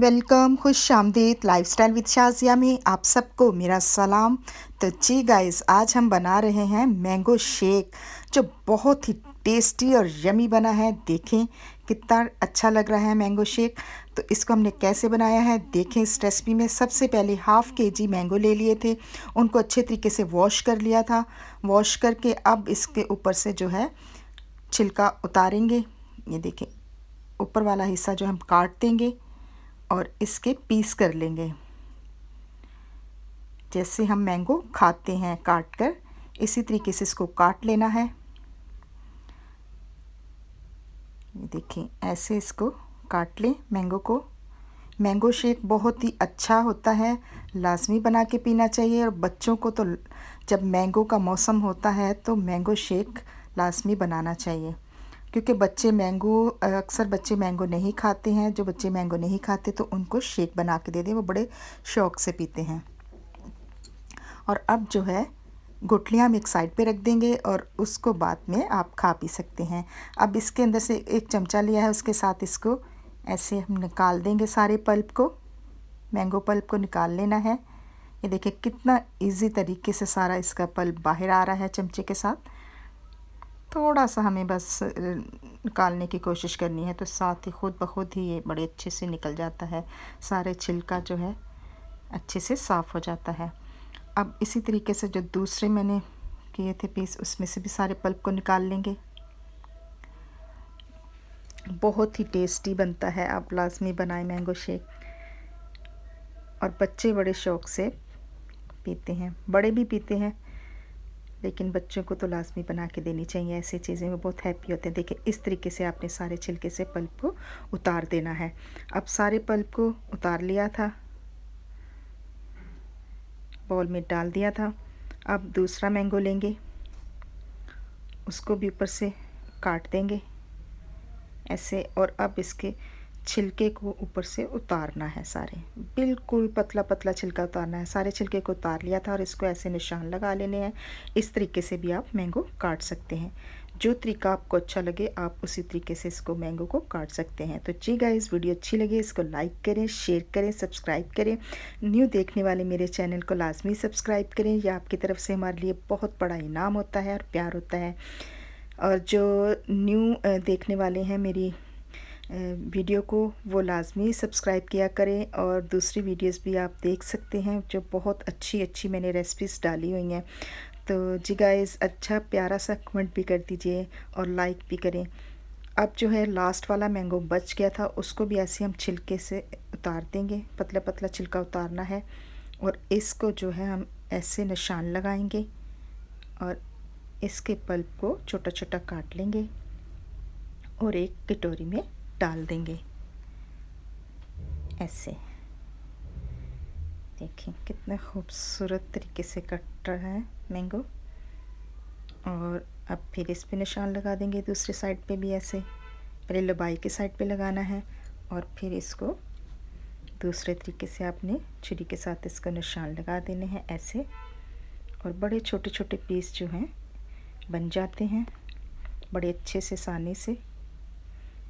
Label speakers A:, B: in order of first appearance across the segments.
A: Welcome, खुश आमदीद lifestyle with Shazia में आप सबको मेरा सलाम। तो जी गाइस, आज हम बना रहे हैं मैंगो शेक, जो बहुत ही टेस्टी और यमी बना है। देखें कितना अच्छा लग रहा है मैंगो शेक। तो इसको हमने कैसे बनाया है देखें इस रेसिपी में। सबसे पहले हाफ़ केजी मैंगो ले लिए थे, उनको अच्छे तरीके से वॉश कर लिया था। वॉश करके अब इसके ऊपर से जो है छिलका उतारेंगे। ये देखें, ऊपर वाला हिस्सा जो हम काट देंगे और इसके पीस कर लेंगे। जैसे हम मैंगो खाते हैं काट कर, इसी तरीके से इसको काट लेना है। ये देखें, ऐसे इसको काट लें मैंगो को। मैंगो शेक बहुत ही अच्छा होता है, लाजमी बना के पीना चाहिए। और बच्चों को तो जब मैंगो का मौसम होता है तो मैंगो शेक लाजमी बनाना चाहिए, क्योंकि अक्सर बच्चे मैंगो नहीं खाते हैं। जो बच्चे मैंगो नहीं खाते तो उनको शेक बना के दे दें, वो बड़े शौक़ से पीते हैं। और अब जो है गुठलियाँ हम एक साइड पे रख देंगे और उसको बाद में आप खा पी सकते हैं। अब इसके अंदर से एक चमचा लिया है, उसके साथ इसको ऐसे हम निकाल देंगे। सारे पल्प को, मैंगो पल्प को निकाल लेना है। ये देखिए कितना इजी तरीके से सारा इसका पल्प बाहर आ रहा है चमचे के साथ। थोड़ा सा हमें बस निकालने की कोशिश करनी है, तो साथ ही खुद ब खुद ही ये बड़े अच्छे से निकल जाता है। सारे छिलका जो है अच्छे से साफ़ हो जाता है। अब इसी तरीके से जो दूसरे मैंने किए थे पीस, उसमें से भी सारे पल्प को निकाल लेंगे। बहुत ही टेस्टी बनता है, आप लाजमी बनाएं मैंगो शेक। और बच्चे बड़े शौक़ से पीते हैं, बड़े भी पीते हैं, लेकिन बच्चों को तो लाजमी बना के देनी चाहिए। ऐसी चीज़ें में बहुत हैप्पी होते हैं। देखिए इस तरीके से आपने सारे छिलके से पल्प को उतार देना है। अब सारे पल्प को उतार लिया था, बाउल में डाल दिया था। अब दूसरा मैंगो लेंगे, उसको भी ऊपर से काट देंगे ऐसे। और अब इसके छिलके को ऊपर से उतारना है, सारे बिल्कुल पतला पतला छिलका उतारना है। सारे छिलके को उतार लिया था और इसको ऐसे निशान लगा लेने हैं। इस तरीके से भी आप मैंगो काट सकते हैं। जो तरीका आपको अच्छा लगे आप उसी तरीके से इसको मैंगो को काट सकते हैं। तो जी गाइस, वीडियो अच्छी लगे इसको लाइक करें, शेयर करें, सब्सक्राइब करें। न्यू देखने वाले मेरे चैनल को लाजमी सब्सक्राइब करें। यह आपकी तरफ से हमारे लिए बहुत बड़ा इनाम होता है और प्यार होता है। और जो न्यू देखने वाले हैं मेरी वीडियो को, वो लाजमी सब्सक्राइब किया करें। और दूसरी वीडियोस भी आप देख सकते हैं, जो बहुत अच्छी अच्छी मैंने रेसिपीज़ डाली हुई हैं। तो जी गाइस, अच्छा प्यारा सा कमेंट भी कर दीजिए और लाइक भी करें। अब जो है लास्ट वाला मैंगो बच गया था, उसको भी ऐसे हम छिलके से उतार देंगे। पतला पतला छिलका उतारना है और इसको जो है हम ऐसे निशान लगाएंगे और इसके पल्प को छोटा छोटा काट लेंगे और एक कटोरी में डाल देंगे ऐसे। देखें कितना खूबसूरत तरीके से कट रहा है मैंगो। और अब फिर इस पे निशान लगा देंगे दूसरी साइड पे भी ऐसे। पहले लंबाई के साइड पे लगाना है और फिर इसको दूसरे तरीके से आपने छुरी के साथ इसका निशान लगा देने हैं ऐसे। और बड़े छोटे छोटे पीस जो हैं बन जाते हैं, बड़े अच्छे से आसानी से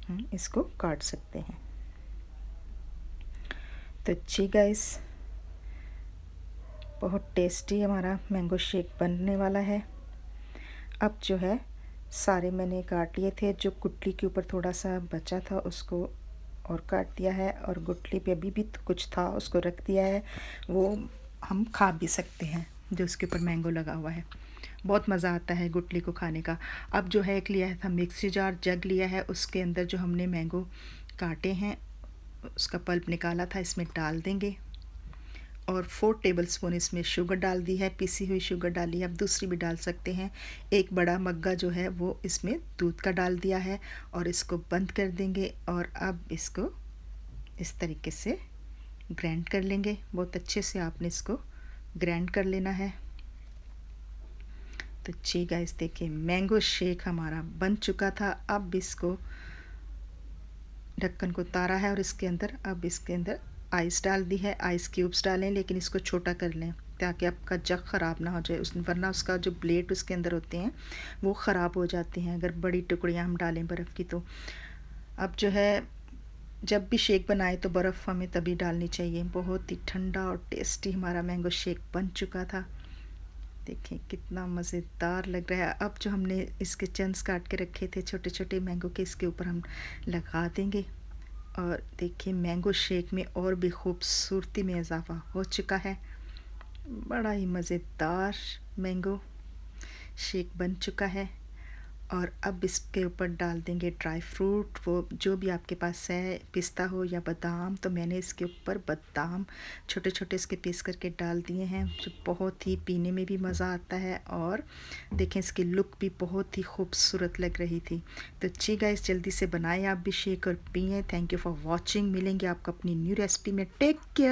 A: हम इसको काट सकते हैं। तो जी गाइस, बहुत टेस्टी हमारा मैंगो शेक बनने वाला है। अब जो है सारे मैंने काट लिए थे, जो गुठली के ऊपर थोड़ा सा बचा था उसको और काट दिया है, और गुठली पे अभी भी कुछ था उसको रख दिया है। वो हम खा भी सकते हैं, जो उसके ऊपर मैंगो लगा हुआ है। बहुत मज़ा आता है गुठली को खाने का। अब जो है एक लिया था मिक्सी जार, जग लिया है, उसके अंदर जो हमने मैंगो काटे हैं उसका पल्प निकाला था इसमें डाल देंगे। और 4 टेबलस्पून इसमें शुगर डाल दी है, पीसी हुई शुगर डाली है। आप दूसरी भी डाल सकते हैं। एक बड़ा मग्गा जो है वो इसमें दूध का डाल दिया है और इसको बंद कर देंगे। और अब इसको इस तरीके से ग्राइंड कर लेंगे। बहुत अच्छे से आपने इसको ग्राइंड कर लेना है। तो जी गाइस, देखिए मैंगो शेक हमारा बन चुका था। अब इसको ढक्कन को उतारा है और इसके अंदर आइस डाल दी है। आइस क्यूब्स डालें, लेकिन इसको छोटा कर लें ताकि आपका जग ख़राब ना हो जाए, वरना उसका जो ब्लेड उसके अंदर होते हैं वो ख़राब हो जाते हैं अगर बड़ी टुकड़ियाँ हम डालें बर्फ़ की। तो अब जो है जब भी शेक बनाए तो बर्फ़ हमें तभी डालनी चाहिए। बहुत ही ठंडा और टेस्टी हमारा मैंगो शेक बन चुका था। देखें कितना मज़ेदार लग रहा है। अब जो हमने इसके चंक्स काट के रखे थे छोटे छोटे मैंगो के, इसके ऊपर हम लगा देंगे। और देखिए मैंगो शेक में और भी खूबसूरती में इजाफ़ा हो चुका है। बड़ा ही मज़ेदार मैंगो शेक बन चुका है। और अब इसके ऊपर डाल देंगे ड्राई फ्रूट, वो जो भी आपके पास है, पिस्ता हो या बादाम। तो मैंने इसके ऊपर बादाम छोटे छोटे इसके पीस करके डाल दिए हैं, जो बहुत ही पीने में भी मज़ा आता है। और देखें इसकी लुक भी बहुत ही खूबसूरत लग रही थी। तो जी गाइस, जल्दी से बनाएं आप भी शेक और पिएं। Thank you for watching. मिलेंगे आपको अपनी न्यू रेसिपी में। Take care.